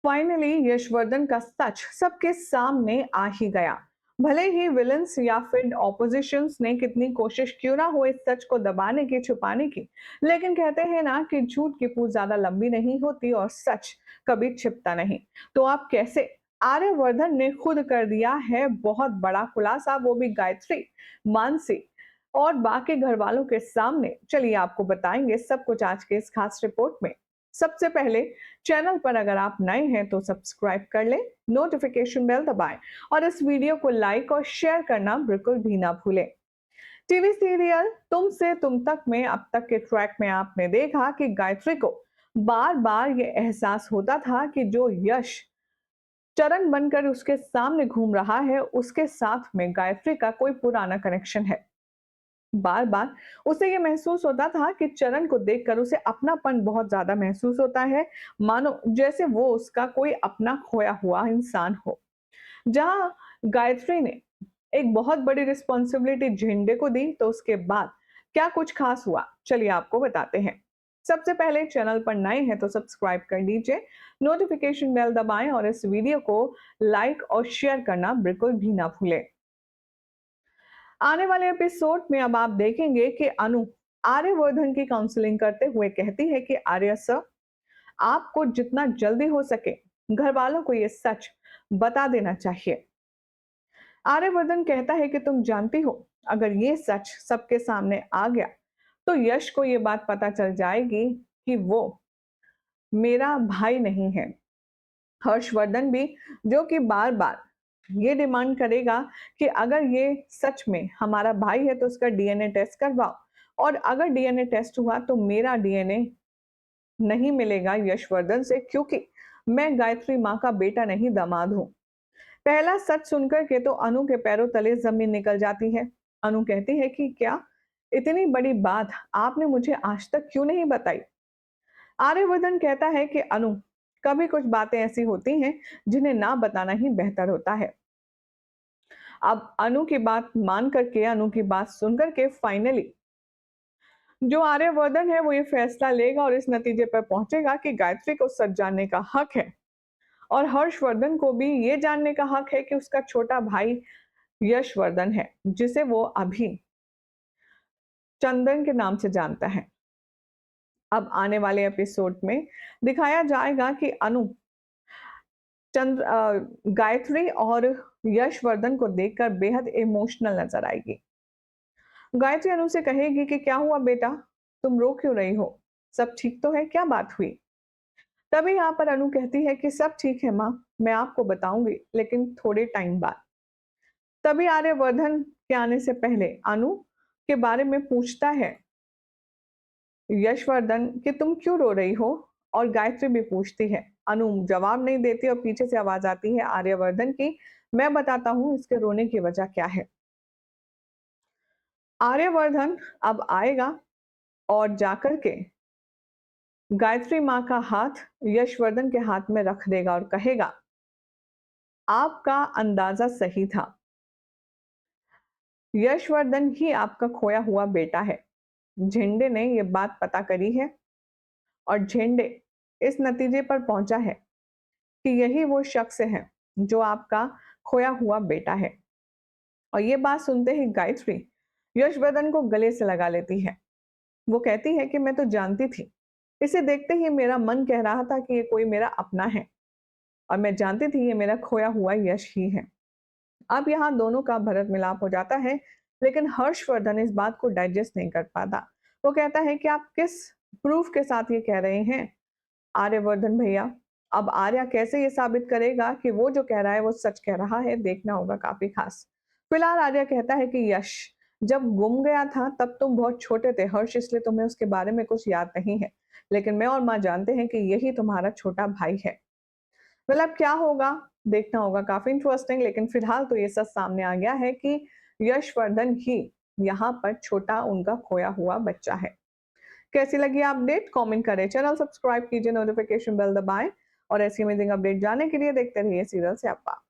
Finally Yashvardhan का सच सबके सामने आ ही गया। भले ही विलन्स या फिर ऑपोजिशंस ने कितनी कोशिश क्यों ना हो इस सच को दबाने की, छुपाने की, लेकिन कहते हैं ना कि झूठ की पूंछ ज्यादा लंबी नहीं होती और सच कभी छिपता नहीं। तो आप कैसे? आर्यवर्धन ने खुद कर दिया है बहुत बड़ा खुलासा, वो भी गायत्री, मानसी और बाकी घर वालों के सामने। चलिए आपको बताएंगे सब कुछ आज के इस खास रिपोर्ट में। सबसे पहले, चैनल पर अगर आप नए हैं तो सब्सक्राइब कर लें, नोटिफिकेशन बेल दबाएं और इस वीडियो को लाइक और शेयर करना बिल्कुल भी ना भूलें। टीवी सीरियल तुम से तुम तक में अब तक के ट्रैक में आपने देखा कि गायत्री को बार बार ये एहसास होता था कि जो यश चरण बनकर उसके सामने घूम रहा है, उसके साथ में गायत्री का कोई पुराना कनेक्शन है। बार बार उसे ये महसूस होता था कि चरण को देखकर उसे अपनापन बहुत ज्यादा महसूस होता है, मानो जैसे वो उसका कोई अपना खोया हुआ इंसान हो। जहां गायत्री ने एक बहुत बड़ी रिस्पॉन्सिबिलिटी झेंडे को दी, तो उसके बाद क्या कुछ खास हुआ, चलिए आपको बताते हैं। सबसे पहले, चैनल पर नए हैं तो सब्सक्राइब कर लीजिए, नोटिफिकेशन बेल दबाएं और इस वीडियो को लाइक और शेयर करना बिल्कुल भी ना भूलें। आने वाले एपिसोड में अब आप देखेंगे कि अनु आर्यवर्धन की काउंसलिंग करते हुए कहती है कि आर्य सर, आपको जितना जल्दी हो सके घर वालों को ये सच बता देना चाहिए। आर्यवर्धन कहता है कि तुम जानती हो, अगर ये सच सबके सामने आ गया तो यश को ये बात पता चल जाएगी कि वो मेरा भाई नहीं है। हर्षवर्धन भी, जो कि बार बार ये डिमांड करेगा कि अगर ये सच में हमारा भाई है तो उसका डीएनए टेस्ट करवाओ, और अगर डीएनए टेस्ट हुआ तो मेरा डीएनए नहीं मिलेगा यशवर्धन से, क्योंकि मैं गायत्री माँ का बेटा नहीं, दामाद हूँ। पहला सच सुनकर के तो अनु के पैरों तले जमीन निकल जाती है। अनु कहती है कि क्या इतनी बड़ी बात आपने मुझे आज तक क्यों नहीं बताई? आर्यवर्धन कहता है कि अनु, कभी कुछ बातें ऐसी होती हैं जिन्हें ना बताना ही बेहतर होता है। अब अनु की बात मान करके, अनु की बात सुन करके फाइनली जो आर्यवर्धन है वो ये फैसला लेगा और इस नतीजे पर पहुंचेगा कि गायत्री को सच जानने का हक है, और हर्षवर्धन को भी ये जानने का हक है कि उसका छोटा भाई यशवर्धन है, जिसे वो अभी चंदन के नाम से जानता है। अब आने वाले एपिसोड में दिखाया जाएगा कि अनु गायत्री और यशवर्धन को देखकर बेहद इमोशनल नजर आएगी। गायत्री अनु से कहेगी कि क्या हुआ बेटा, तुम रो क्यों रही हो? सब ठीक तो है? क्या बात हुई? तभी यहाँ पर अनु कहती है कि सब ठीक है माँ, मैं आपको बताऊंगी लेकिन थोड़े टाइम बाद। तभी आर्यवर्धन के आने से पहले अनु के बारे में पूछता है यशवर्धन कि तुम क्यों रो रही हो, और गायत्री भी पूछती है। अनु जवाब नहीं देती और पीछे से आवाज आती है आर्यवर्धन की, मैं बताता हूँ इसके रोने की वजह क्या है। आर्यवर्धन अब आएगा और जाकर के गायत्री माँ का हाथ यशवर्धन के हाथ में रख देगा और कहेगा, आपका अंदाजा सही था, यशवर्धन ही आपका खोया हुआ बेटा है। झेंडे ने यह बात पता करी है और झेंडे इस नतीजे पर पहुंचा है कि यही वो शख्स है जो आपका खोया हुआ बेटा है। और ये बात सुनते ही गायत्री यशवर्धन को गले से लगा लेती है। वो कहती है कि मैं तो जानती थी, इसे देखते ही मेरा मन कह रहा था कि ये कोई मेरा अपना है, और मैं जानती थी ये मेरा खोया हुआ यश ही है। अब यहाँ दोनों का भरत मिलाप हो जाता है, लेकिन हर्षवर्धन इस बात को डाइजेस्ट नहीं कर पाता। वो कहता है कि आप किस प्रूफ के साथ ये कह रहे हैं आर्यवर्धन भैया? अब आर्या कैसे ये साबित करेगा कि वो जो कह रहा है वो सच कह रहा है? देखना होगा काफी खास। फिलहाल आर्या कहता है कि यश जब गुम गया था तब तुम बहुत छोटे थे हर्ष, इसलिए तुम्हें उसके बारे में कुछ याद नहीं है, लेकिन मैं और माँ जानते हैं कि यही तुम्हारा छोटा भाई है। मतलब क्या होगा, देखना होगा, काफी इंटरेस्टिंग। लेकिन फिलहाल तो ये सच सामने आ गया है कि यशवर्धन ही यहाँ पर छोटा उनका खोया हुआ बच्चा है। कैसी लगी अपडेट, कमेंट करें, चैनल सब्सक्राइब कीजिए, नोटिफिकेशन बेल दबाएं और ऐसी अमेजिंग अपडेट जानने के लिए देखते रहिए सीरियल स्यापा।